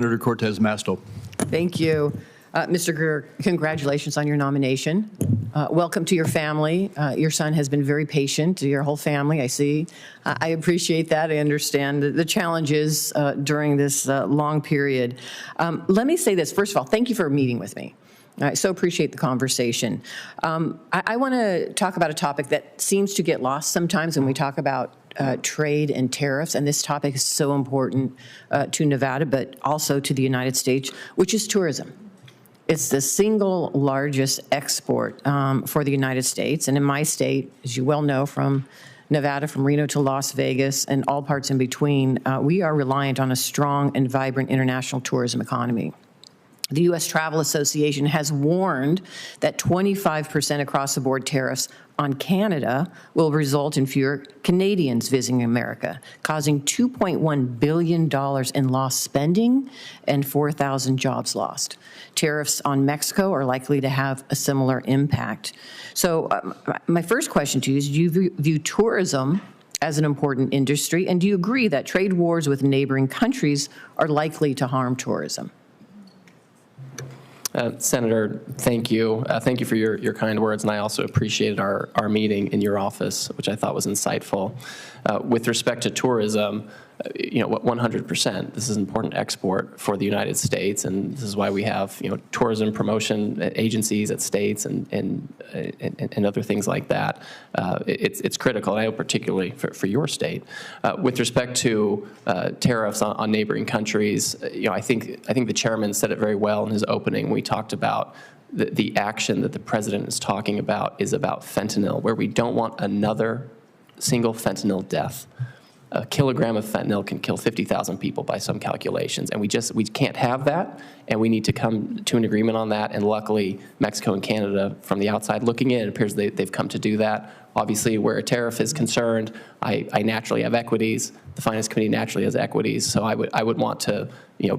Senator Cortez Masto. Thank you. Mr. Greer, congratulations on your nomination. Welcome to your family. Your son has been very patient, your whole family, I see. I appreciate that. I understand the challenges during this long period. Let me say this. First of all, thank you for meeting with me. I so appreciate the conversation. I want to talk about a topic that seems to get lost sometimes when we talk about trade and tariffs, and this topic is so important to Nevada, but also to the United States, which is tourism. It's the single largest export for the United States, and in my state, as you well know, from Nevada, from Reno to Las Vegas, and all parts in between, we are reliant on a strong and vibrant international tourism economy. The U.S. Travel Association has warned that 25% across-the-board tariffs on Canada will result in fewer Canadians visiting America, causing $2.1 billion in lost spending and 4,000 jobs lost. Tariffs on Mexico are likely to have a similar impact. So my first question to you is, do you view tourism as an important industry, and do you agree that trade wars with neighboring countries are likely to harm tourism? Senator, thank you. Thank you for your kind words, and I also appreciated our meeting in your office, which I thought was insightful. With respect to tourism, 100%, this is an important export for the United States, and this is why we have, tourism promotion agencies at states and other things like that. It's critical, and I know particularly for your state. With respect to tariffs on neighboring countries, I think the chairman said it very well in his opening when we talked about the action that the president is talking about is about fentanyl, where we don't want another single fentanyl death. A kilogram of fentanyl can kill 50,000 people by some calculations, and we can't have that, and we need to come to an agreement on that. And luckily, Mexico and Canada, from the outside looking in, it appears they've come to do that. Obviously, where a tariff is concerned, I naturally have equities. The Finance Committee naturally has equities, so I would want to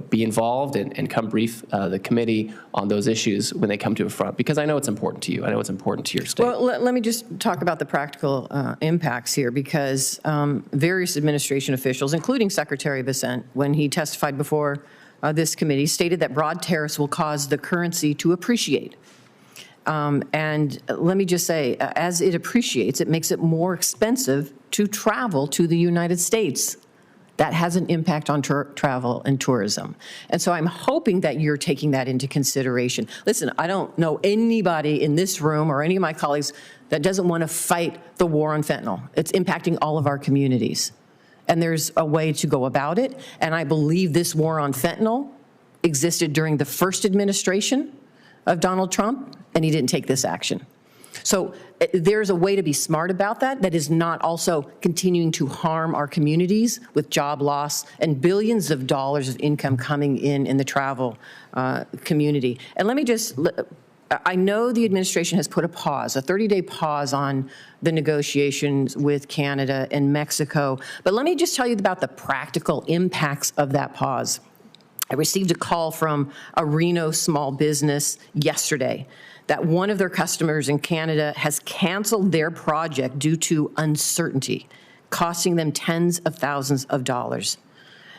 be involved and come brief the committee on those issues when they come to a front, because I know it's important to you. I know it's important to your state. Well, let me just talk about the practical impacts here, because various administration officials, including Secretary Vicente, when he testified before this committee, stated that broad tariffs will cause the currency to appreciate. And let me just say, as it appreciates, it makes it more expensive to travel to the United States. That has an impact on travel and tourism. And so I'm hoping that you're taking that into consideration. Listen, I don't know anybody in this room or any of my colleagues that doesn't want to fight the war on fentanyl. It's impacting all of our communities. And there's a way to go about it. And I believe this war on fentanyl existed during the first administration of Donald Trump, and he didn't take this action. So there's a way to be smart about that is not also continuing to harm our communities with job loss and billions of dollars of income coming in the travel community. And let me just, I know the administration has put a 30-day pause on the negotiations with Canada and Mexico, but let me just tell you about the practical impacts of that pause. I received a call from a Reno small business yesterday that one of their customers in Canada has canceled their project due to uncertainty, costing them tens of thousands of dollars.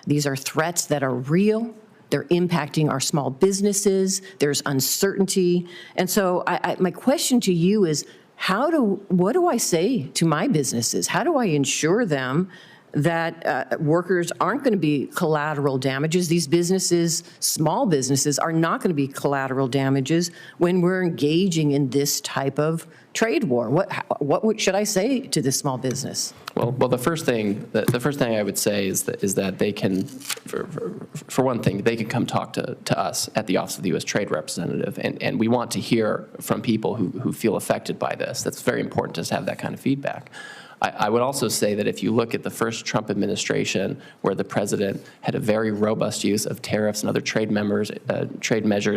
These are threats that are real. They're impacting our small businesses. There's uncertainty. And so my question to you is, what do I say to my businesses? How do I ensure them that workers aren't going to be collateral damages? These businesses, small businesses, are not going to be collateral damages when we're engaging in this type of trade war. What should I say to this small business? Well, the first thing I would say is that they can, for one thing, they can come talk to us at the Office of the U.S. Trade Representative, and we want to hear from people who feel affected by this. That's very important to have that kind of feedback. I would also say that if you look at the first Trump administration, where the president had a very robust use of tariffs and other trade measures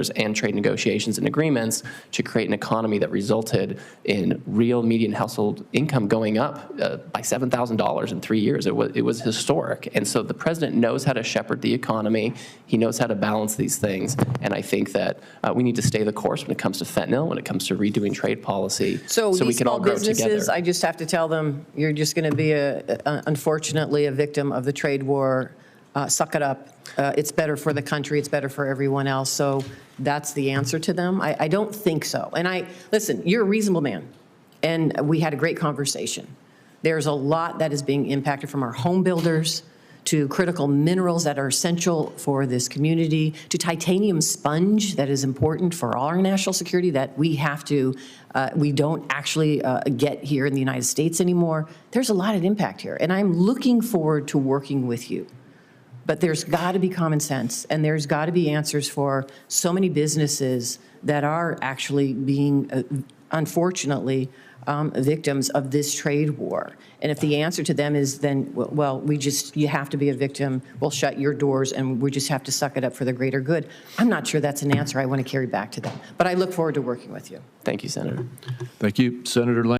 and trade negotiations and agreements to create an economy that resulted in real median household income going up by $7,000 in 3 years. It was historic. And so the president knows how to shepherd the economy. He knows how to balance these things. And I think that we need to stay the course when it comes to fentanyl, when it comes to redoing trade policy, so we can all grow together. I just have to tell them, you're just going to be, unfortunately, a victim of the trade war suck it up. It's better for the country. It's better for everyone else. So that's the answer to them. I don't think so. And listen, you're a reasonable man, and we had a great conversation. There's a lot that is being impacted, from our home builders to critical minerals that are essential for this community, to titanium sponge that is important for our national security that we don't actually get here in the United States anymore. There's a lot of impact here, and I'm looking forward to working with you. But there's got to be common sense, and there's got to be answers for so many businesses that are actually being, unfortunately, victims of this trade war. And if the answer to them is then, well, you have to be a victim, we'll shut your doors, and we just have to suck it up for the greater good, I'm not sure that's an answer I want to carry back to them. But I look forward to working with you. Thank you, Senator. Thank you. Senator Lane.